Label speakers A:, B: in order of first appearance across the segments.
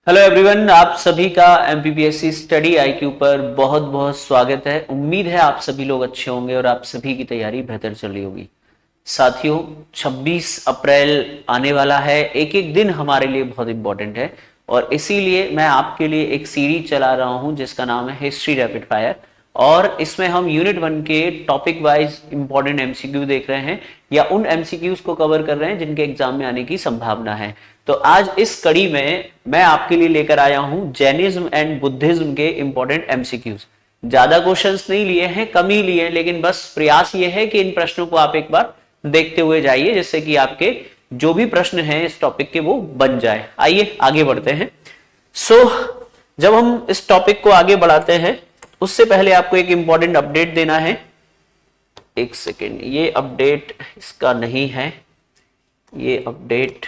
A: Hello everyone, आप सभी का एमपीपीएससी स्टडी आईक्यू पर बहुत बहुत स्वागत है। उम्मीद है आप सभी लोग अच्छे होंगे और आप सभी की तैयारी बेहतर चल रही होगी। साथियों, 26 अप्रैल आने वाला है। एक एक दिन हमारे लिए बहुत इंपॉर्टेंट है और इसीलिए मैं आपके लिए एक सीरीज चला रहा हूं जिसका नाम है हिस्ट्री रैपिड फायर। और इसमें हम यूनिट 1 के टॉपिक वाइज इंपॉर्टेंट एमसीक्यू देख रहे हैं या उन एमसीक्यूज को कवर कर रहे हैं जिनके एग्जाम में आने की संभावना है। तो आज इस कड़ी में मैं आपके लिए लेकर आया हूं जैनिज्म एंड बुद्धिज्म के इंपॉर्टेंट एमसीक्यूज। ज्यादा क्वेश्चंस नहीं लिए हैं, कम ही लिए हैं, लेकिन बस प्रयास ये है कि इन प्रश्नों को आप एक बार देखते हुए जाइए जिससे कि आपके जो भी प्रश्न हैं इस टॉपिक के वो बन जाए। आइए आगे बढ़ते हैं। जब हम इस टॉपिक को आगे बढ़ाते हैं उससे पहले आपको एक इंपॉर्टेंट अपडेट देना है। एक सेकेंड, ये अपडेट इसका नहीं है, ये अपडेट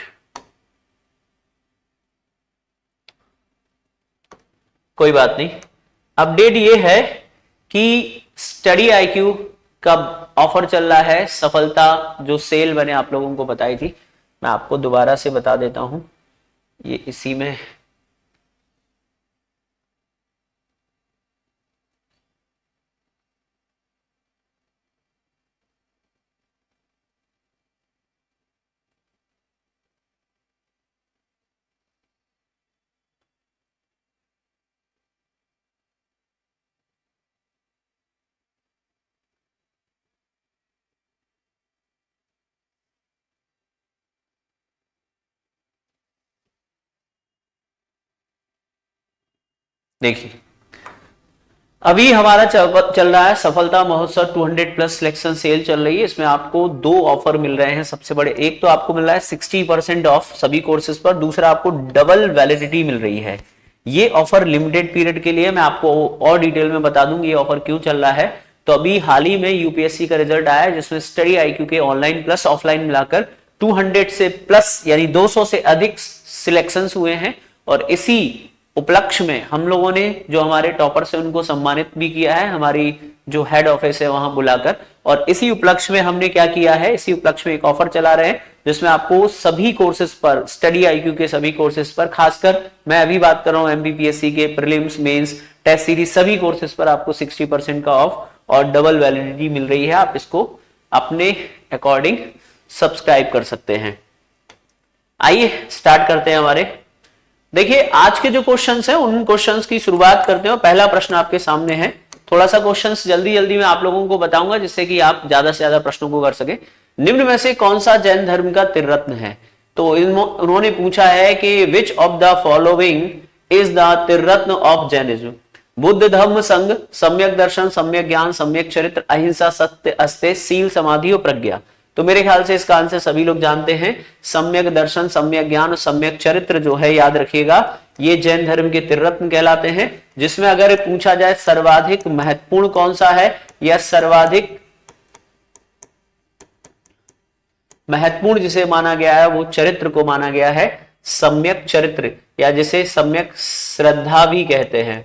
A: कोई बात नहीं। अपडेट ये है कि स्टडी आईक्यू का ऑफर चल रहा है। सफलता जो सेल मैंने आप लोगों को बताई थी, मैं आपको दोबारा से बता देता हूं। ये इसी में देखिए, अभी हमारा चल रहा है सफलता महोत्सव 200 प्लस सिलेक्शन सेल चल रही है। इसमें आपको दो ऑफर मिल रहे हैं सबसे बड़े। एक तो आपको मिल रहा है 60% ऑफ सभी कोर्सेज पर, दूसरा आपको डबल वैलिडिटी मिल रही है। ये ऑफर लिमिटेड पीरियड के लिए, मैं आपको और डिटेल में बता दूंगी ये ऑफर क्यों चल रहा है। तो अभी हाल ही में यूपीएससी का रिजल्ट आया जिसमें स्टडी आईक्यू के ऑनलाइन प्लस ऑफलाइन मिलाकर 200 से प्लस यानी 200 से अधिक सिलेक्शंस हुए हैं। और इसी उपलक्ष्य में हम लोगों ने जो हमारे टॉपर से उनको सम्मानित भी किया है, हमारी जो हेड ऑफिस है वहां बुलाकर। और इसी उपलक्ष्य में हमने क्या किया है, इसी उपलक्ष्य में एक ऑफर चला रहे हैं जिसमें आपको सभी कोर्सेज पर, स्टडी आईक्यू के सभी कोर्सेज पर, खासकर मैं अभी बात कर रहा हूं एमपीपीएससी के प्रीलिम्स, मेंस, टेस्ट सीरीज सभी कोर्सेज पर आपको 60% का ऑफ और डबल वैलिडिटी मिल रही है। आप इसको अपने अकॉर्डिंग सब्सक्राइब कर सकते हैं। आइए स्टार्ट करते हैं हमारे। देखिए, आज के जो क्वेश्चंस हैं उन क्वेश्चंस की शुरुआत करते हैं। पहला प्रश्न आपके सामने है। थोड़ा सा क्वेश्चंस जल्दी जल्दी मैं आप लोगों को बताऊंगा जिससे कि आप ज्यादा से ज्यादा प्रश्नों को कर सके। निम्न में से कौन सा जैन धर्म का त्रिरत्न है? तो उन्होंने पूछा है कि which of the following is the triratna of Jainism? Buddha, Dhamma, Sangha, samyak दर्शन, सम्यक ज्ञान, सम्यक चरित्र, अहिंसा, सत्य, अस्तेय, सील, समाधि और प्रज्ञा। तो मेरे ख्याल से इसका आंसर सभी लोग जानते हैं। सम्यक दर्शन, सम्यक ज्ञान और सम्यक चरित्र जो है, याद रखिएगा, ये जैन धर्म के त्रिरत्न कहलाते हैं। जिसमें अगर पूछा जाए सर्वाधिक महत्वपूर्ण कौन सा है या सर्वाधिक महत्वपूर्ण जिसे माना गया है वो चरित्र को माना गया है, सम्यक चरित्र, या जिसे सम्यक श्रद्धा भी कहते हैं।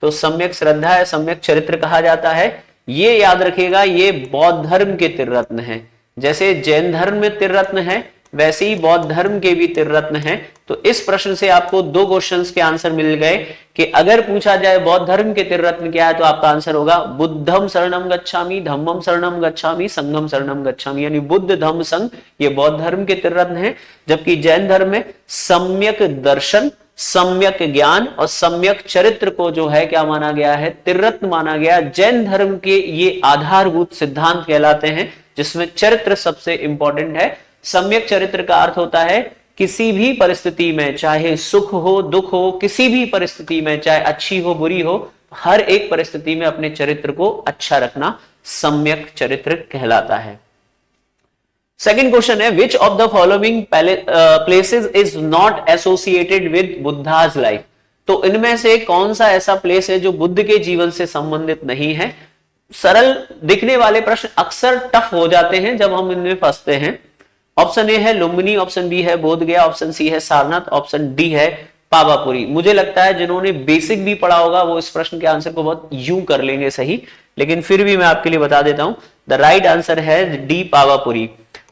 A: तो सम्यक श्रद्धा है, सम्यक चरित्र कहा जाता है। ये याद रखिएगा, ये बौद्ध धर्म के त्रिरत्न है। जैसे जैन धर्म में त्रिरत्न है वैसे ही बौद्ध धर्म के भी त्रिरत्न है। तो इस प्रश्न से आपको दो क्वेश्चंस के आंसर मिल गए कि अगर पूछा जाए बौद्ध धर्म के त्रिरत्न क्या है तो आपका आंसर होगा बुद्धम शरणम गच्छामि, धम्मम शरणम गच्छामि, संघम शरणम गच्छामि। यानी बुद्ध, धम्म, संघ ये बौद्ध धर्म के त्रिरत्न है। जबकि जैन धर्म में सम्यक दर्शन, सम्यक ज्ञान और सम्यक चरित्र को जो है क्या माना गया है, त्रिरत्न माना गया। जैन धर्म के ये आधारभूत सिद्धांत कहलाते हैं जिसमें चरित्र सबसे इंपॉर्टेंट है। सम्यक चरित्र का अर्थ होता है किसी भी परिस्थिति में, चाहे सुख हो दुख हो, किसी भी परिस्थिति में, चाहे अच्छी हो बुरी हो, हर एक परिस्थिति में अपने चरित्र को अच्छा रखना सम्यक चरित्र कहलाता है। सेकंड क्वेश्चन है विच of the following places is not associated with Buddha's life? तो इनमें से कौन सा ऐसा प्लेस है जो बुद्ध के जीवन से संबंधित नहीं है? सरल दिखने वाले प्रश्न अक्सर टफ हो जाते हैं जब हम इनमें फंसते हैं। ऑप्शन ए है लुम्बिनी, ऑप्शन बी है बोध गया, ऑप्शन सी है सारनाथ, ऑप्शन डी है पावापुरी। मुझे लगता है जिन्होंने बेसिक भी पढ़ा होगा वो इस प्रश्न के आंसर को बहुत यूं कर लेंगे सही, लेकिन फिर भी मैं आपके लिए बता देता हूं। द राइट आंसर है डी, पावापुरी।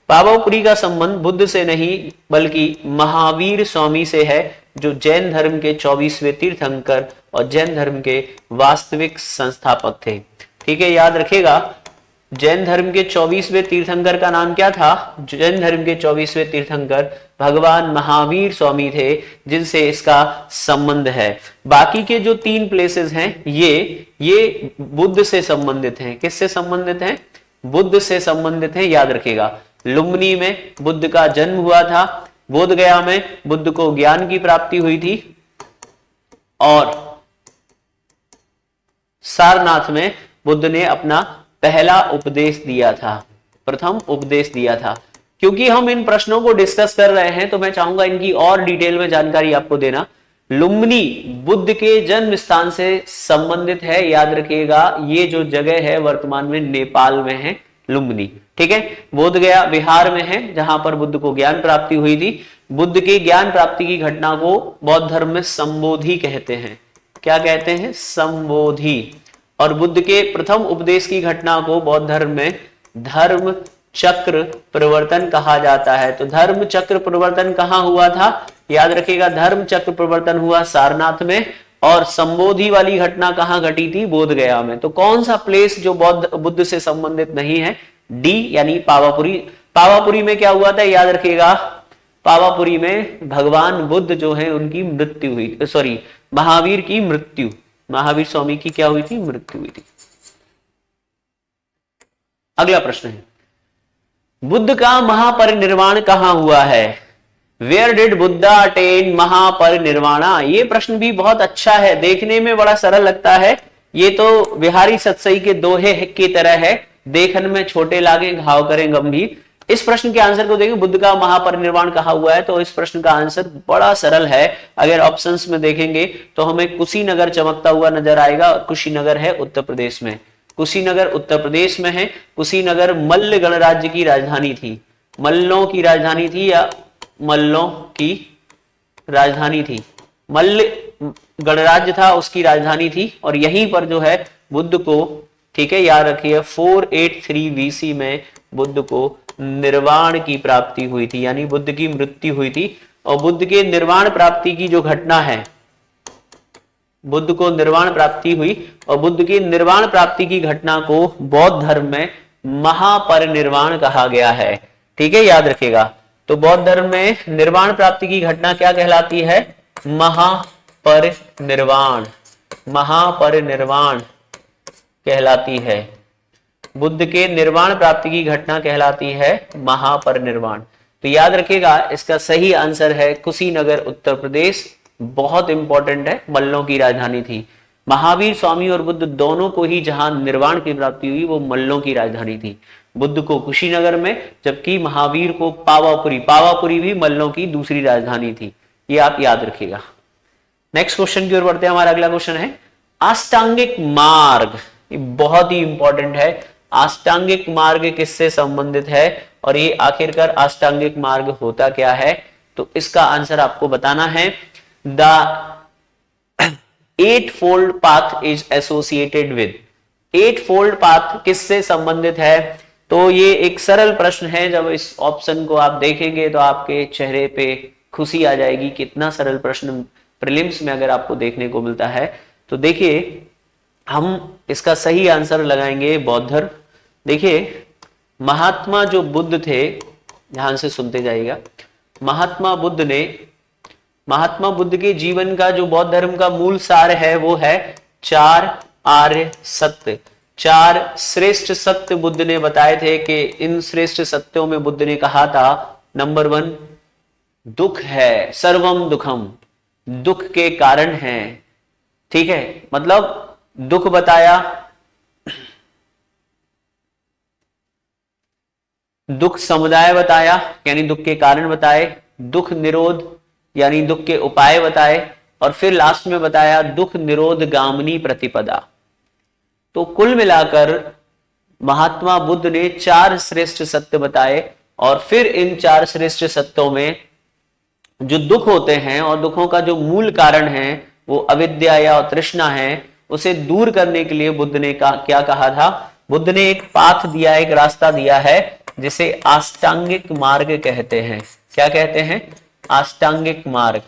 A: पावापुरी का संबंध बुद्ध से नहीं बल्कि महावीर स्वामी से है। जो जैन धर्म के 24वें तीर्थंकर और जैन धर्म के वास्तविक संस्थापक थे। ठीक है, याद रखिएगा जैन धर्म के 24वें तीर्थंकर का नाम क्या था? जैन धर्म के 24वें तीर्थंकर भगवान महावीर स्वामी थे, जिनसे इसका संबंध है। बाकी के जो 3 प्लेसेस हैं ये बुद्ध से संबंधित हैं। किससे संबंधित हैं? बुद्ध से संबंधित हैं, याद रखिएगा। लुम्बिनी में बुद्ध का जन्म हुआ था, बोध गया में बुद्ध को ज्ञान की प्राप्ति हुई थी, और सारनाथ में बुद्ध ने अपना पहला उपदेश दिया था, प्रथम उपदेश दिया था। क्योंकि हम इन प्रश्नों को डिस्कस कर रहे हैं तो मैं चाहूंगा इनकी और डिटेल में जानकारी आपको देना। लुम्बिनी बुद्ध के जन्म स्थान से संबंधित है, याद रखिएगा। ये जो जगह है वर्तमान में नेपाल में है लुम्बिनी। ठीक है, बोध गया बिहार में है, जहां पर बुद्ध को ज्ञान प्राप्ति हुई थी। बुद्ध के ज्ञान प्राप्ति की घटना को बौद्ध धर्म में संबोधि कहते हैं। क्या कहते हैं? संबोधि। और बुद्ध के प्रथम उपदेश की घटना को बौद्ध धर्म में धर्म चक्र प्रवर्तन कहा जाता है। तो धर्म चक्र प्रवर्तन कहां हुआ था? याद रखिएगा, धर्म चक्र प्रवर्तन हुआ सारनाथ में, और संबोधि वाली घटना कहां घटी थी? बोध गया में। तो कौन सा प्लेस जो बुद्ध से संबंधित नहीं है? डी, यानी पावापुरी। पावापुरी में क्या हुआ था? याद रखिएगा, पावापुरी में भगवान बुद्ध जो है उनकी मृत्यु हुई, सॉरी महावीर की मृत्यु, महावीर स्वामी की क्या हुई थी? मृत्यु हुई थी। अगला प्रश्न है, बुद्ध का महापरिनिर्वाण कहां हुआ है? Where did Buddha attain Mahaparinirvana? ये प्रश्न भी बहुत अच्छा है, देखने में बड़ा सरल लगता है। ये तो बिहारी सतसई के दोहे की तरह है, देखन में छोटे लागे घाव करें गंभीर। इस प्रश्न के आंसर को देखें, बुद्ध का महापरिनिर्वाण कहां हुआ है, तो इस प्रश्न का आंसर बड़ा सरल है। अगर ऑप्शंस में देखेंगे तो हमें कुशीनगर चमकता हुआ नजर आएगा, और कुशीनगर है उत्तर प्रदेश में। कुशीनगर उत्तर प्रदेश में है। कुशीनगर मल्ल गणराज्य की राजधानी थी। मल्लों की राजधानी थी, या मल्लों की राजधानी थी। मल्ल गणराज्य था, उसकी राजधानी थी। और यहीं पर जो है बुद्ध को, ठीक है याद रखिए, 483 BC में बुद्ध को निर्वाण की प्राप्ति हुई थी, यानी बुद्ध की मृत्यु हुई थी। और बुद्ध के निर्वाण प्राप्ति की जो घटना है, बुद्ध को निर्वाण प्राप्ति हुई, और बुद्ध की निर्वाण प्राप्ति की घटना को बौद्ध धर्म में महापरिनिर्वाण कहा गया है। ठीक है, याद रखिएगा। तो बौद्ध धर्म में निर्वाण प्राप्ति की घटना क्या कहलाती है? महापरिनिर्वाण। महापरिनिर्वाण कहलाती है। बुद्ध के निर्वाण प्राप्ति की घटना कहलाती है महापरिनिर्वाण। तो याद रखिएगा, इसका सही आंसर है कुशीनगर उत्तर प्रदेश। बहुत इंपॉर्टेंट है, मल्लों की राजधानी थी। महावीर स्वामी और बुद्ध दोनों को ही जहां निर्वाण की प्राप्ति हुई वो मल्लों की राजधानी थी। बुद्ध को कुशीनगर में, जबकि महावीर को पावापुरी। पावापुरी भी मल्लों की दूसरी राजधानी थी। ये आप याद रखिएगा। नेक्स्ट क्वेश्चन की ओर बढ़ते हैं। हमारा अगला क्वेश्चन है, अष्टांगिक मार्ग। ये बहुत ही इंपॉर्टेंट है। अष्टांगिक मार्ग किससे संबंधित है, और ये आखिरकार अष्टांगिक मार्ग होता क्या है? तो इसका आंसर आपको बताना है। The 8-fold path is associated with। 8-fold path किससे संबंधित है? तो ये एक सरल प्रश्न है। जब इस ऑप्शन को आप देखेंगे तो आपके चेहरे पे खुशी आ जाएगी। कितना सरल प्रश्न प्रीलिम्स में अगर आपको देखने को मिलता है। तो देखिए, हम इसका सही आंसर लगाएंगे बौद्ध धर्म। देखिए, महात्मा जो बुद्ध थे, ध्यान से सुनते जाइएगा। महात्मा बुद्ध के जीवन का जो बौद्ध धर्म का मूल सार है वो है 4 आर्य सत्य। 4 श्रेष्ठ सत्य बुद्ध ने बताए थे कि इन श्रेष्ठ सत्यों में बुद्ध ने कहा था, नंबर 1 दुख है, सर्वम दुखम, दुख के कारण है। ठीक है, मतलब दुख बताया, दुख समुदाय बताया, यानी दुख के कारण बताए, दुख निरोध यानी दुख के उपाय बताए, और फिर लास्ट में बताया दुख निरोध गामिनी प्रतिपदा। तो कुल मिलाकर महात्मा बुद्ध ने 4 श्रेष्ठ सत्य बताए, और फिर इन 4 श्रेष्ठ सत्यों में जो दुख होते हैं और दुखों का जो मूल कारण है वो अविद्या या तृष्णा है, उसे दूर करने के लिए बुद्ध ने क्या कहा था? बुद्ध ने एक पाथ दिया, एक रास्ता दिया है, जिसे अष्टांगिक मार्ग कहते हैं। क्या कहते हैं? अष्टांगिक मार्ग।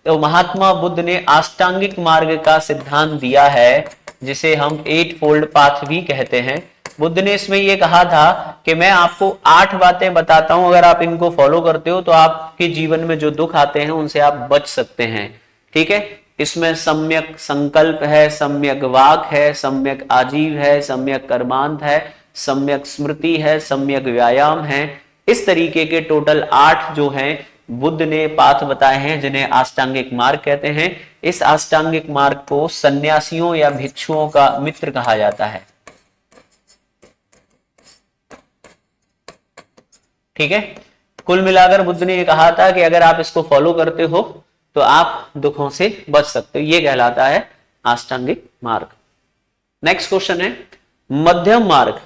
A: तो महात्मा बुद्ध ने अष्टांगिक मार्ग का सिद्धांत दिया है, जिसे हम 8 फोल्ड पाथ भी कहते हैं। बुद्ध ने इसमें यह कहा था कि मैं आपको 8 बातें बताता हूं, अगर आप इनको फॉलो करते हो तो आपके जीवन में जो दुख आते हैं उनसे आप बच सकते हैं। ठीक है, इसमें सम्यक संकल्प है, सम्यक वाक है, सम्यक आजीव है, सम्यक कर्मांत है, सम्यक स्मृति है, सम्यक व्यायाम है। इस तरीके के टोटल 8 जो हैं बुद्ध ने पाथ बताए हैं, जिन्हें अष्टांगिक मार्ग कहते हैं। इस अष्टांगिक मार्ग को सन्यासियों या भिक्षुओं का मित्र कहा जाता है। ठीक है, कुल मिलाकर बुद्ध ने यह कहा था कि अगर आप इसको फॉलो करते हो तो आप दुखों से बच सकते हो। यह कहलाता है अष्टांगिक मार्ग। नेक्स्ट क्वेश्चन है मध्यम मार्ग।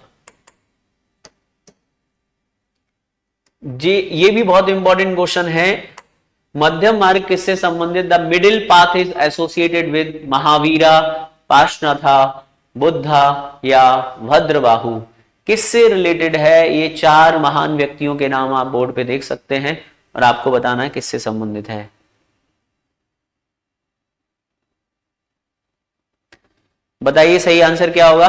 A: जी ये भी बहुत इंपॉर्टेंट क्वेश्चन है। मध्यम मार्ग किससे संबंधित? The middle path is associated with Mahavira, Parshvanatha, Buddha या भद्रबाहु। किससे रिलेटेड है? ये 4 महान व्यक्तियों के नाम आप बोर्ड पे देख सकते हैं और आपको बताना है किससे संबंधित है। बताइए सही आंसर क्या होगा?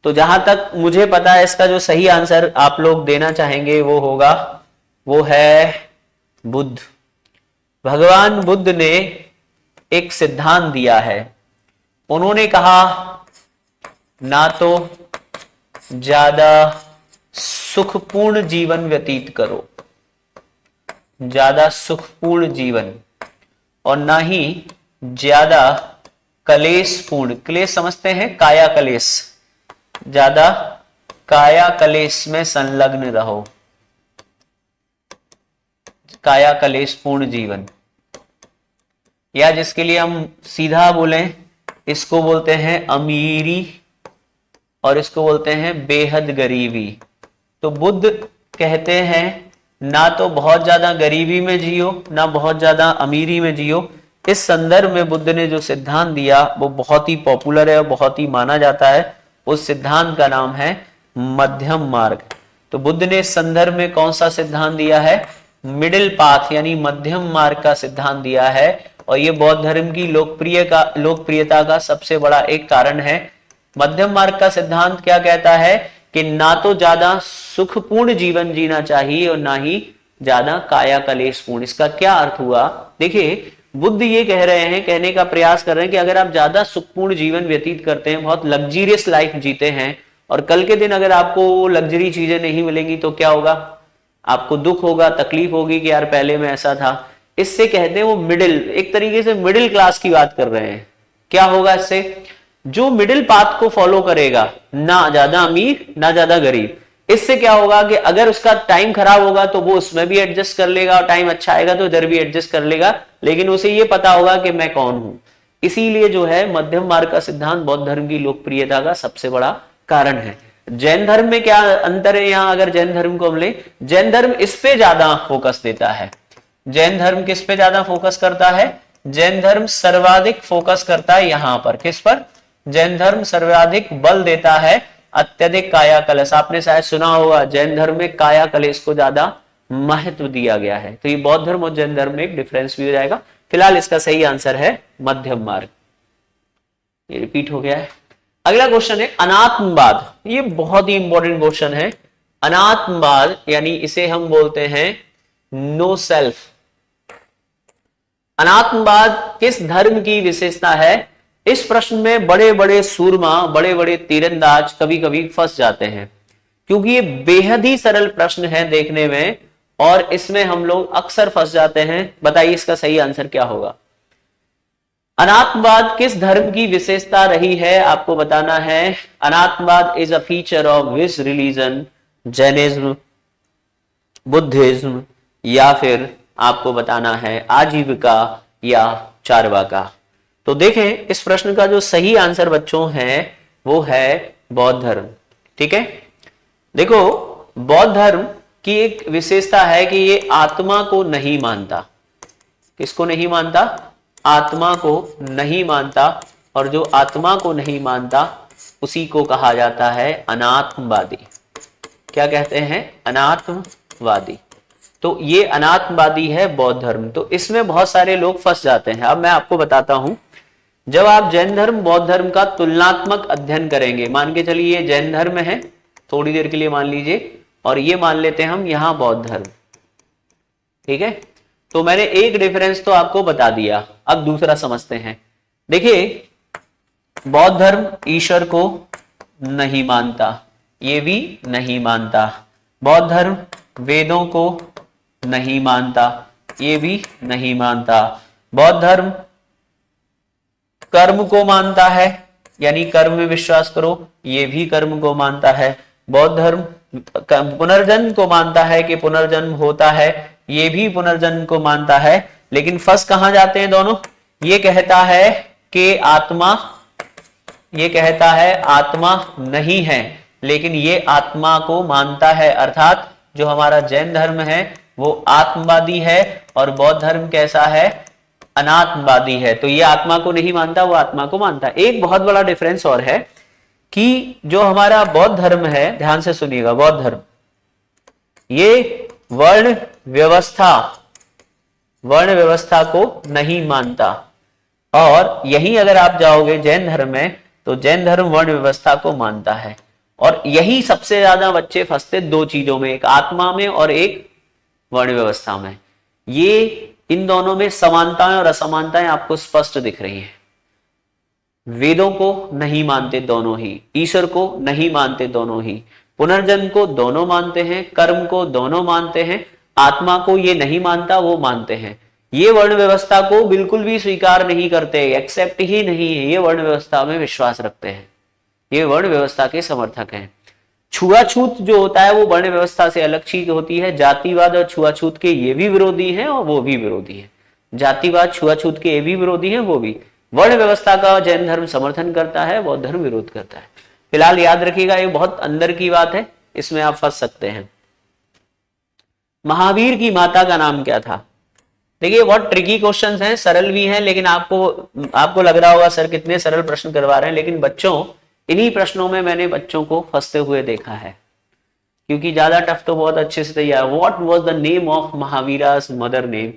A: तो जहां तक मुझे पता है इसका जो सही आंसर आप लोग देना चाहेंगे वो होगा, वो है बुद्ध। भगवान बुद्ध ने एक सिद्धांत दिया है। उन्होंने कहा ना तो ज्यादा सुखपूर्ण जीवन व्यतीत करो, ज्यादा सुखपूर्ण जीवन, और ना ही ज्यादा कलेशपूर्ण, क्लेश समझते हैं काया कलेश, ज्यादा काया कलेश में संलग्न रहो, काया कलेशपूर्ण जीवन। या जिसके लिए हम सीधा बोलें इसको बोलते हैं अमीरी और इसको बोलते हैं बेहद गरीबी। तो बुद्ध कहते हैं ना तो बहुत ज्यादा गरीबी में जियो ना बहुत ज्यादा अमीरी में जियो। इस संदर्भ में बुद्ध ने जो सिद्धांत दिया वो बहुत ही पॉपुलर है और बहुत ही माना जाता है। उस सिद्धांत का नाम है मध्यम मार्ग। तो बुद्ध ने इस संदर्भ में कौन सा सिद्धांत दिया है? मिडिल पाथ यानी मध्यम मार्ग का सिद्धांत दिया है। और ये बौद्ध धर्म की लोकप्रियता का सबसे बड़ा एक कारण है। मध्यम मार्ग का सिद्धांत क्या कहता है कि ना तो ज्यादा सुखपूर्ण जीवन जीना चाहिए और ना ही ज्यादा काया कलेशपूर्ण। इसका क्या अर्थ हुआ? देखिए बुद्ध ये कह रहे हैं, कहने का प्रयास कर रहे हैं कि अगर आप ज्यादा सुखपूर्ण जीवन व्यतीत करते हैं, बहुत लग्जरियस लाइफ जीते हैं, और कल के दिन अगर आपको लग्जरी चीजें नहीं मिलेंगी तो क्या होगा? आपको दुख होगा, तकलीफ होगी कि यार पहले में ऐसा था। इससे कहते हैं वो मिडिल, एक तरीके से मिडिल क्लास की बात कर रहे हैं। क्या होगा इससे? जो मिडिल पाथ को फॉलो करेगा, ना ज्यादा अमीर ना ज्यादा गरीब, इससे क्या होगा कि अगर उसका टाइम खराब होगा तो वो उसमें भी एडजस्ट कर लेगा, और टाइम अच्छा आएगा तो इधर भी एडजस्ट कर लेगा, लेकिन उसे ये पता होगा कि मैं कौन हूं। इसीलिए जो है मध्यम मार्ग का सिद्धांत बौद्ध धर्म की लोकप्रियता का सबसे बड़ा कारण है। जैन धर्म में क्या अंतर है? यहां अगर जैन धर्म को हम ले, जैन धर्म इस पे ज्यादा फोकस देता है। जैन धर्म किस पे ज्यादा फोकस करता है? जैन धर्म सर्वाधिक फोकस करता है यहां पर। किस पर? जैन धर्म सर्वाधिक बल देता है अत्यधिक काया कलेश। आपने शायद सुना होगा जैन धर्म में काया कलेश को ज्यादा महत्व दिया गया है। तो ये बौद्ध धर्म और जैन धर्म में एक डिफरेंस भी हो जाएगा। फिलहाल इसका सही आंसर है मध्यम मार्ग। ये रिपीट हो गया है। अगला क्वेश्चन है अनात्मवाद। ये बहुत ही इंपॉर्टेंट क्वेश्चन है। अनात्मवाद यानी इसे हम बोलते हैं नो सेल्फ। अनात्मवाद किस धर्म की विशेषता है? इस प्रश्न में बड़े बड़े सूरमा, बड़े बड़े तीरंदाज कभी कभी फंस जाते हैं, क्योंकि ये बेहद ही सरल प्रश्न है देखने में, और इसमें हम लोग अक्सर फंस जाते हैं। बताइए इसका सही आंसर क्या होगा? अनात्मवाद किस धर्म की विशेषता रही है? आपको बताना है। Anatmavada is a feature of which religion? Jainism, Buddhism, या फिर आपको बताना है आजीविका या चारवाका। तो देखें इस प्रश्न का जो सही आंसर बच्चों है वो है बौद्ध धर्म। ठीक है, देखो बौद्ध धर्म की एक विशेषता है कि ये आत्मा को नहीं मानता। किसको नहीं मानता? आत्मा को नहीं मानता। और जो आत्मा को नहीं मानता उसी को कहा जाता है अनात्मवादी। क्या कहते हैं? अनात्मवादी। तो ये अनात्मवादी है बौद्ध धर्म। तो इसमें बहुत सारे लोग फंस जाते हैं। अब मैं आपको बताता हूं, जब आप जैन धर्म बौद्ध धर्म का तुलनात्मक अध्ययन करेंगे, मान के चलिए ये जैन धर्म है, थोड़ी देर के लिए मान लीजिए, और ये मान लेते हैं हम यहां बौद्ध धर्म, ठीक है। तो मैंने एक डिफरेंस तो आपको बता दिया, अब दूसरा समझते हैं। देखिए, बौद्ध धर्म ईश्वर को नहीं मानता, ये भी नहीं मानता। बौद्ध धर्म वेदों को नहीं मानता, ये भी नहीं मानता। बौद्ध धर्म कर्म को मानता है, यानी कर्म में विश्वास करो, ये भी कर्म को मानता है। बौद्ध धर्म पुनर्जन्म को मानता है कि पुनर्जन्म होता है, ये भी पुनर्जन्म को मानता है। लेकिन फंस कहां जाते हैं दोनों? ये कहता है कि आत्मा, ये कहता है आत्मा नहीं है, लेकिन ये आत्मा को मानता है। अर्थात जो हमारा जैन धर्म है वो आत्मवादी है और बौद्ध धर्म कैसा है? अनात्मवादी है। तो ये आत्मा को नहीं मानता, वो आत्मा को मानता है। एक बहुत बड़ा डिफरेंस और है कि जो हमारा बौद्ध धर्म है, ध्यान से सुनिएगा, बौद्ध धर्म ये वर्ण व्यवस्था को नहीं मानता। और यही अगर आप जाओगे जैन धर्म में, तो जैन धर्म वर्ण व्यवस्था को मानता है। और यही सबसे ज्यादा बच्चे फंसते दो चीजों में, एक आत्मा में और एक वर्ण व्यवस्था में। ये इन दोनों में समानताएं और असमानताएं आपको स्पष्ट दिख रही हैं। वेदों को नहीं मानते दोनों ही, ईश्वर को नहीं मानते दोनों ही, पुनर्जन्म को दोनों मानते हैं, कर्म को दोनों मानते हैं, आत्मा को ये नहीं मानता, वो मानते हैं। ये वर्ण व्यवस्था को बिल्कुल भी स्वीकार नहीं करते, एक्सेप्ट ही नहीं है, ये वर्ण व्यवस्था में विश्वास रखते हैं, ये वर्ण व्यवस्था के समर्थक हैं। छुआछूत जो होता है वो वर्ण व्यवस्था से अलग चीज होती है। जातिवाद और छुआछूत के ये भी विरोधी हैं और वो भी विरोधी है। जातिवाद छुआछूत के ये भी विरोधी हैं, वो भी। वर्ण व्यवस्था का जैन धर्म समर्थन करता है, बौद्ध धर्म विरोध करता है। फिलहाल याद रखिएगा, ये बहुत अंदर की बात है, इसमें आप फंस सकते हैं। महावीर की माता का नाम क्या था? देखिए, बहुत ट्रिकी क्वेश्चंस हैं, सरल भी हैं, लेकिन आपको लग रहा होगा सर कितने सरल प्रश्न करवा रहे हैं। लेकिन बच्चों, इन्हीं प्रश्नों में मैंने बच्चों को फंसते हुए देखा है, क्योंकि ज्यादा टफ तो बहुत अच्छे से तैयार। What was the name of Mahavira's mother name?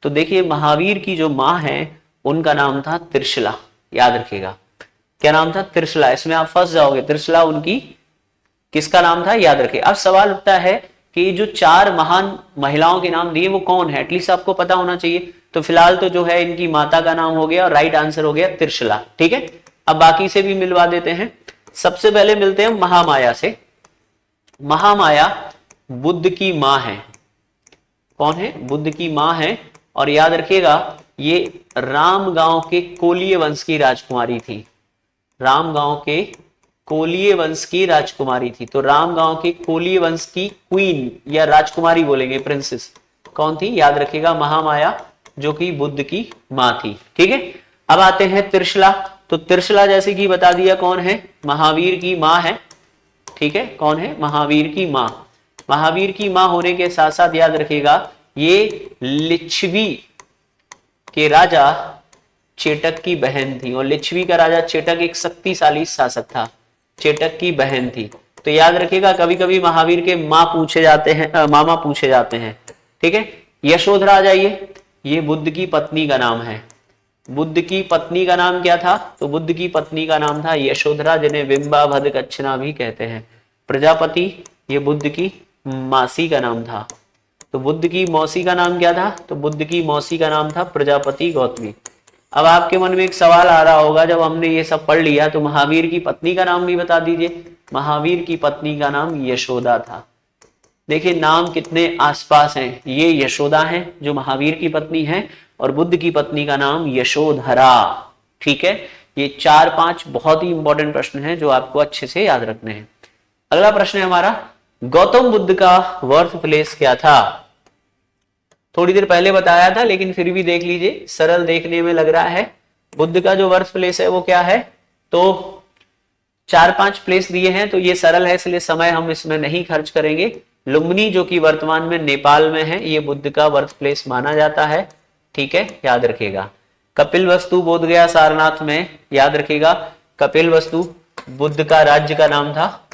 A: तो देखिए, महावीर की जो माँ है उनका नाम था त्रिशला, याद रखिएगा। क्या नाम था? त्रिशला। इसमें आप फंस जाओगे, त्रिशला उनकी किसका नाम था, याद रखिए। अब सवाल उठता है कि जो 4 महान महिलाओं के नाम दिए वो कौन है, एटलीस्ट आपको पता होना चाहिए। तो फिलहाल तो जो है इनकी माता का नाम हो गया और राइट आंसर हो गया त्रिशला, ठीक है। अब बाकी से भी मिलवा देते हैं। सबसे पहले मिलते हैं महामाया से। महामाया बुद्ध की मां है। कौन है? बुद्ध की मां है। और याद रखिएगा, ये राम गांव के कोलिय वंश की राजकुमारी थी। राम गांव के कोलिय वंश की राजकुमारी थी। तो राम गांव के कोलिय वंश की क्वीन या राजकुमारी बोलेंगे, प्रिंसेस कौन थी? याद रखिएगा, महामाया, जो कि बुद्ध की मां थी, ठीक है। अब आते हैं त्रिशला। तो त्रिशला जैसे कि बता दिया कौन है? महावीर की मां है, ठीक है। कौन है? महावीर की मां। महावीर की मां होने के साथ साथ याद रखिएगा, ये लिच्छवी के राजा चेटक की बहन थी। और लिच्छवी का राजा चेटक एक शक्तिशाली शासक था, चेटक की बहन थी। तो याद रखिएगा, कभी कभी महावीर के मां पूछे जाते हैं, मामा पूछे जाते हैं, ठीक है। यशोधरा आ जाइए, ये बुद्ध की पत्नी का नाम है। बुद्ध की पत्नी का नाम क्या था? तो बुद्ध की पत्नी का नाम था यशोधरा, जिन्हें बिंबाभद्रकच्छना भी कहते हैं। प्रजापति, ये बुद्ध की मासी का नाम था। तो बुद्ध की मौसी का नाम क्या था? तो बुद्ध की मौसी का नाम था प्रजापति गौतमी। अब आपके मन में एक सवाल आ रहा होगा, जब हमने ये सब पढ़ लिया तो महावीर की पत्नी का नाम भी बता दीजिए। महावीर की पत्नी का नाम यशोदा था। देखिए, नाम कितने आसपास हैं। ये यशोदा है जो महावीर की पत्नी है, और बुद्ध की पत्नी का नाम यशोधरा, ठीक है। ये 4-5 बहुत ही इंपॉर्टेंट प्रश्न हैं जो आपको अच्छे से याद रखने हैं। अगला प्रश्न है हमारा, गौतम बुद्ध का बर्थ प्लेस क्या था? थोड़ी देर पहले बताया था, लेकिन फिर भी देख लीजिए, सरल देखने में लग रहा है। बुद्ध का जो बर्थ प्लेस है वो क्या है? तो 4-5 प्लेस दिए हैं, तो ये सरल है, इसलिए समय हम इसमें नहीं खर्च करेंगे। लुम्बिनी, जो कि वर्तमान में नेपाल में है, ये बुद्ध का बर्थ प्लेस माना जाता है, ठीक है, याद रखिएगा। कपिलवस्तु बोधगया सारनाथ में, याद रखिएगा, कपिलवस्तु बुद्ध का राज्य का नाम था,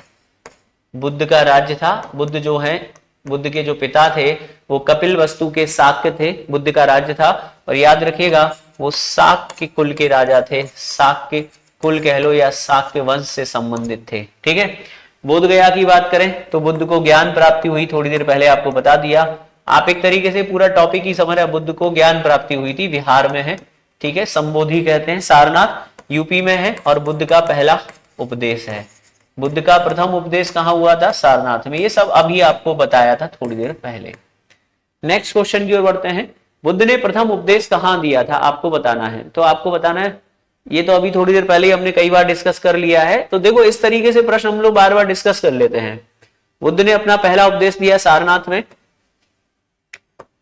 A: बुद्ध का राज्य था। बुद्ध जो है बुद्ध के जो पिता थे वो कपिल वस्तु के शाक्य थे, बुद्ध का राज्य था। और याद रखिएगा वो शाक्य कुल के राजा थे, शाक्य कुल कह लो या शाक्य वंश से संबंधित थे। ठीक है। बोध गया की बात करें तो बुद्ध को ज्ञान प्राप्ति हुई, थोड़ी देर पहले आपको बता दिया। आप एक तरीके से पूरा टॉपिक ही समझ रहे, बुद्ध को ज्ञान प्राप्ति हुई थी, बिहार में है। ठीक है, संबोधि कहते हैं, सारनाथ यूपी में है और बुद्ध का पहला उपदेश है। बुद्ध का प्रथम उपदेश कहां हुआ था? सारनाथ में। ये सब अभी आपको बताया था थोड़ी देर पहले। नेक्स्ट क्वेश्चन की ओर बढ़ते हैं। बुद्ध ने प्रथम उपदेश कहां दिया था? आपको बताना है। तो आपको बताना है, ये तो अभी थोड़ी देर पहले ही हमने कई बार डिस्कस कर लिया है। तो देखो इस तरीके से प्रश्न हम लोग बार बार डिस्कस कर लेते हैं। बुद्ध ने अपना पहला उपदेश दिया सारनाथ में।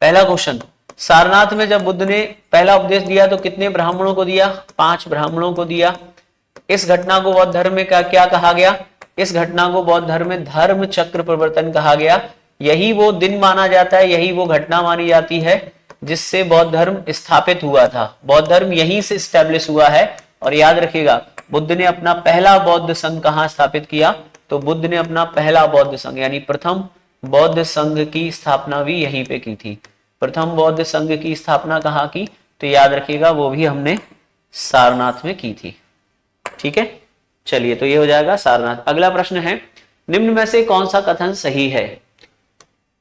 A: पहला क्वेश्चन, सारनाथ में जब बुद्ध ने पहला उपदेश दिया तो कितने ब्राह्मणों को दिया? 5 ब्राह्मणों को दिया। इस घटना को बौद्ध धर्म में क्या कहा गया? इस घटना को बौद्ध धर्म में धर्म चक्र प्रवर्तन कहा गया। यही वो दिन माना जाता है, यही वो घटना मानी जाती है जिससे बौद्ध धर्म स्थापित हुआ था। बौद्ध धर्म यहीं से स्टैब्लिश हुआ है। और याद रखिएगा बुद्ध ने अपना पहला बौद्ध संघ कहां स्थापित किया? तो बुद्ध ने अपना पहला बौद्ध संघ यानी प्रथम बौद्ध संघ की स्थापना भी यहीं पे की थी। प्रथम बौद्ध संघ की स्थापना कहाँ की? तो याद रखिएगा वो भी हमने सारनाथ में की थी। ठीक है, चलिए तो ये हो जाएगा सारनाथ। अगला प्रश्न है, निम्न में से कौन सा कथन सही है?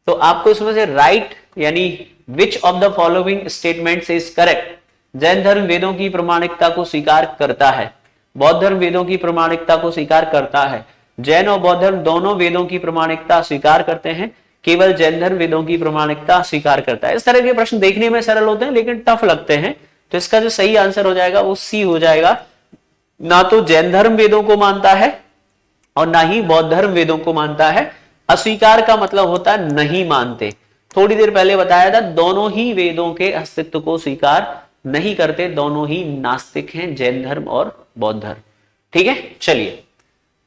A: तो आपको इसमें से राइट यानी विच of the following statements is correct? Jain धर्म वेदों की प्रमाणिकता को स्वीकार करता है, बौद्ध धर्म वेदों की प्रमाणिकता को स्वीकार करता है। जैन और बौद्ध धर्म दोनों वेदों की प्रमाणिकता स्वीकार करते हैं, केवल जैन धर्म वेदों की प्रमाणिकता स्वीकार करता है। इस तरह के प्रश्न देखने में सरल होते हैं लेकिन टफ लगते हैं। तो इसका जो सही आंसर हो जाएगा वो सी हो जाएगा। ना तो जैन धर्म वेदों को मानता है और ना ही बौद्ध धर्म वेदों को मानता है। अस्वीकार का मतलब होता है नहीं मानते। थोड़ी देर पहले बताया था दोनों ही वेदों के अस्तित्व को स्वीकार नहीं करते, दोनों ही नास्तिक हैं, जैन धर्म और बौद्ध धर्म। ठीक है, चलिए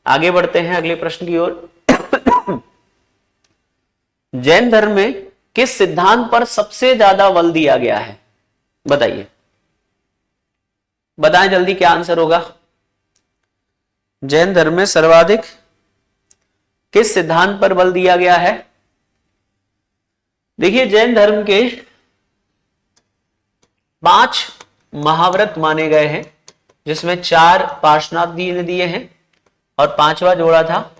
A: आगे बढ़ते हैं अगले प्रश्न की ओर। जैन धर्म में किस सिद्धांत पर सबसे ज्यादा बल दिया गया है? बताइए, बताएं जल्दी क्या आंसर होगा। जैन धर्म में सर्वाधिक किस सिद्धांत पर बल दिया गया है? देखिए जैन धर्म के 5 महाव्रत माने गए हैं जिसमें 4 पार्श्वनाथ जी ने दिए हैं और 5वां जोड़ा था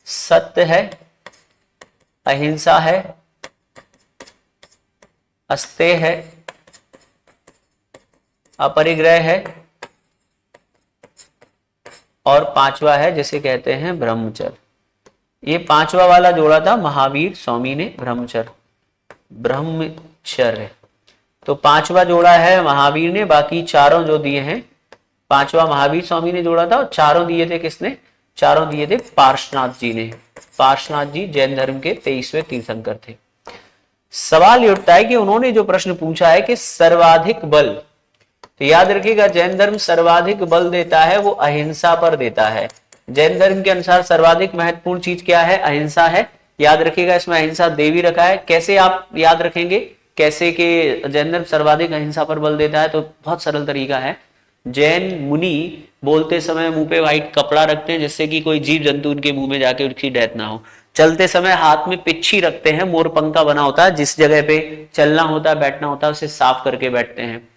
A: सत्य है, अहिंसा है, अस्तेय है, अपरिग्रह है और 5वां है जिसे कहते हैं ब्रह्मचर्य। ये 5वां वाला जोड़ा था महावीर स्वामी ने ब्रह्मचर्य। तो 5वां जोड़ा है महावीर ने, बाकी चारों जो दिए हैं 5वां महावीर स्वामी ने जोड़ा था और चारों दिए थे किसने? चारों दिए थे पार्श्वनाथ जी ने। पार्श्वनाथ जी जैन धर्म के 23वें तीर्थंकर थे। सवाल ये उठता है कि उन्होंने जो प्रश्न पूछा है कि सर्वाधिक बल, तो याद रखिएगा जैन धर्म सर्वाधिक बल देता है वो अहिंसा पर देता है। जैन धर्म के अनुसार सर्वाधिक महत्वपूर्ण चीज क्या है? अहिंसा है। याद रखिएगा इसमें अहिंसा देवी रखा है। कैसे आप याद रखेंगे कैसे कि जैन धर्म सर्वाधिक अहिंसा पर बल देता है? तो बहुत सरल तरीका है। जैन मुनि बोलते समय मुंह पे व्हाइट कपड़ा रखते हैं जिससे कि कोई जीव जंतु उनके मुंह में जाके उनकी डेथ ना हो। चलते समय हाथ में पिच्छी रखते हैं, मोरपंख का बना होता है, जिस जगह पे चलना होता है बैठना होता है उसे साफ करके बैठते हैं।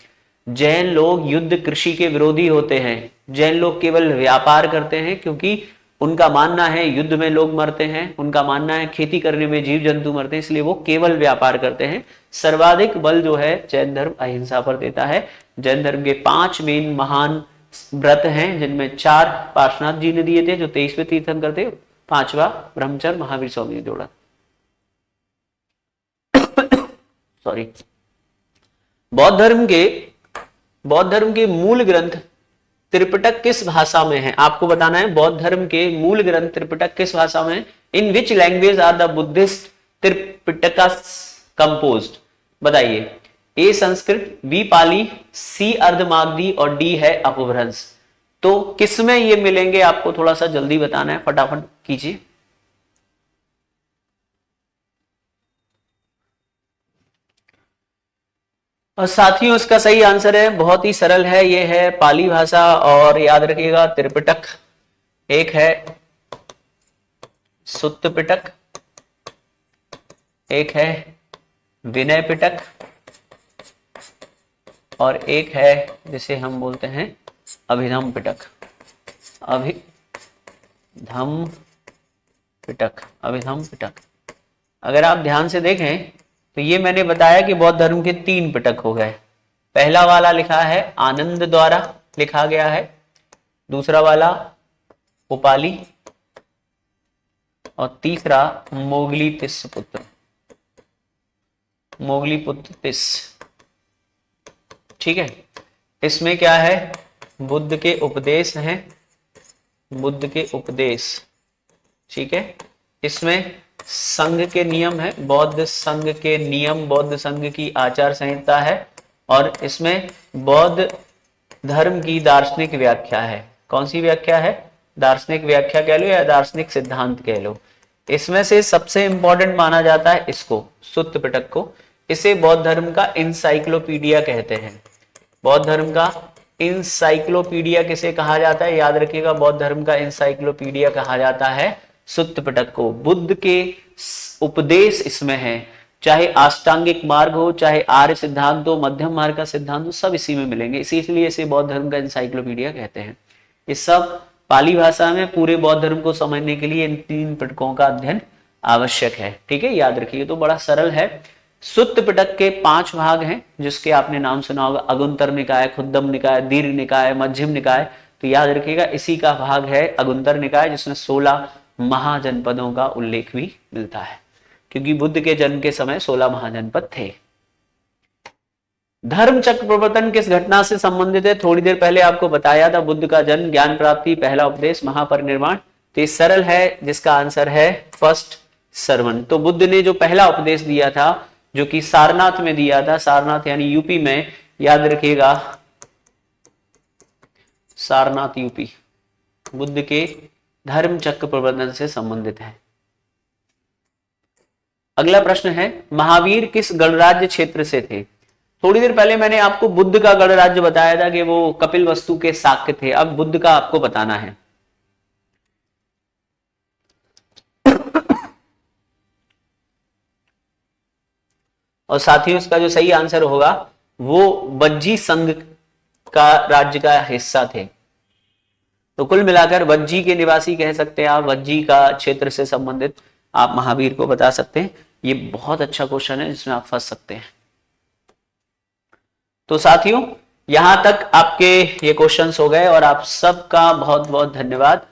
A: जैन लोग युद्ध कृषि के विरोधी होते हैं। जैन लोग केवल व्यापार करते हैं क्योंकि उनका मानना है युद्ध में लोग मरते हैं, उनका मानना है खेती करने में जीव जंतु मरते हैं, इसलिए वो केवल व्यापार करते हैं। सर्वाधिक बल जो है जैन धर्म अहिंसा पर देता है। जैन धर्म के 5 मेन महान व्रत हैं जिनमें 4 पार्श्वनाथ जी ने दिए थे जो 23वें तीर्थंकर थे, 5वां ब्रह्मचर्य महावीर स्वामी ने जोड़ा। सॉरी। बौद्ध धर्म के मूल ग्रंथ त्रिपिटक किस भाषा में है? आपको बताना है बौद्ध धर्म के मूल ग्रंथ त्रिपिटक किस भाषा में है? In which language are the Buddhist Tripitakas composed? बताइए। A Sanskrit, B Pali, C Ardhamagadhi और डी है अपभ्रंश। तो किसमें ये मिलेंगे आपको थोड़ा सा जल्दी बताना है, फटाफट कीजिए। और साथियों इसका सही आंसर है, बहुत ही सरल है, ये है पाली भाषा। और याद रखिएगा त्रिपिटक, एक है सुत्त पिटक एक है विनय पिटक, और एक है जिसे हम बोलते हैं अभिधम पिटक। अभिधम पिटक, अभिधम पिटक। अगर आप ध्यान से देखें तो ये मैंने बताया कि बौद्ध धर्म के 3 पिटक हो गए। पहला वाला लिखा है आनंद द्वारा लिखा गया है, दूसरा वाला उपाली, और तीसरा मोगली तिस पुत्र, मोगली पुत्र तिस। ठीक है, इसमें क्या है, बुद्ध के उपदेश हैं, बुद्ध के उपदेश। ठीक है, इसमें संघ के नियम है, बौद्ध संघ के नियम, बौद्ध संघ की आचार संहिता है, और इसमें बौद्ध धर्म की दार्शनिक व्याख्या है। कौन सी व्याख्या है, दार्शनिक व्याख्या कह लो या दार्शनिक सिद्धांत कह लो। इसमें से सबसे इंपॉर्टेंट माना जाता है इसको, सुत्त पिटक को। इसे बौद्ध धर्म का इंसाइक्लोपीडिया कहते हैं। बौद्ध धर्म का इंसाइक्लोपीडिया किसे कहा जाता है, याद रखिएगा, बौद्ध धर्म का इंसाइक्लोपीडिया कहा जाता है सुत्त पिटक को। बुद्ध के उपदेश इसमें है, चाहे अष्टांगिक मार्ग हो, चाहे आर्य सिद्धांत हो, मध्यम मार्ग का सिद्धांत हो, सब इसी में मिलेंगे। इसीलिए इसे बौद्ध धर्म का इंसाइक्लोपीडिया कहते हैं। ये सब पाली भाषा में पूरे बौद्ध धर्म को समझने के लिए इन 3 पिटकों का अध्ययन आवश्यक है। ठीक है, याद रखिए, तो बड़ा सरल है। सुत्त पिटक के 5 भाग हैं, जिसके आपने नाम सुना होगा, अगुंतर निकाय, खुद्दम निकाय, दीर्घ निकाय, मध्यम निकाय। तो याद रखिएगा, इसी का भाग है अगुंतर निकाय, जिसमें 16 महाजनपदों का उल्लेख भी मिलता है, क्योंकि बुद्ध के जन्म के समय 16 महाजनपद थे। धर्म चक्र प्रवर्तन किस घटना से संबंधित है, थोड़ी देर पहले आपको बताया था, बुद्ध का जन्म, ज्ञान प्राप्ति, पहला उपदेश, महापरिनिर्वाण। तो ये सरल है, जिसका आंसर है फर्स्ट श्रवण। तो बुद्ध ने जो पहला उपदेश दिया था, जो कि सारनाथ में दिया था, सारनाथ यानी यूपी में, याद रखिएगा, सारनाथ यूपी, बुद्ध के धर्म चक्र प्रवर्तन से संबंधित है। अगला प्रश्न है, महावीर किस गणराज्य क्षेत्र से थे। थोड़ी देर पहले मैंने आपको बुद्ध का गणराज्य बताया था कि वो कपिल वस्तु के शाक्य थे। अब बुद्ध का आपको बताना है। और साथियों, इसका जो सही आंसर होगा वो वज्जी संघ का राज्य का हिस्सा थे। तो कुल मिलाकर वज्जी के निवासी कह सकते हैं आप, वज्जी का क्षेत्र से संबंधित आप महावीर को बता सकते हैं। ये बहुत अच्छा क्वेश्चन है, जिसमें आप फंस सकते हैं। तो साथियों, यहां तक आपके ये क्वेश्चंस हो गए, और आप सबका बहुत बहुत धन्यवाद।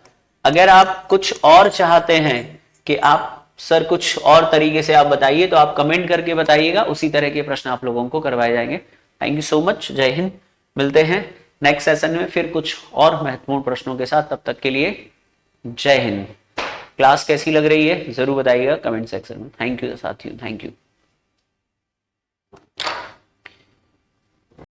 A: अगर आप कुछ और चाहते हैं कि आप सर कुछ और तरीके से आप बताइए, तो आप कमेंट करके बताइएगा, उसी तरह के प्रश्न आप लोगों को करवाए जाएंगे। थैंक यू सो मच, जय हिंद। मिलते हैं नेक्स्ट सेशन में फिर कुछ और महत्वपूर्ण प्रश्नों के साथ। तब तक के लिए जय हिंद। क्लास कैसी लग रही है जरूर बताइएगा कमेंट सेक्शन में। थैंक यू साथियों, थैंक यू।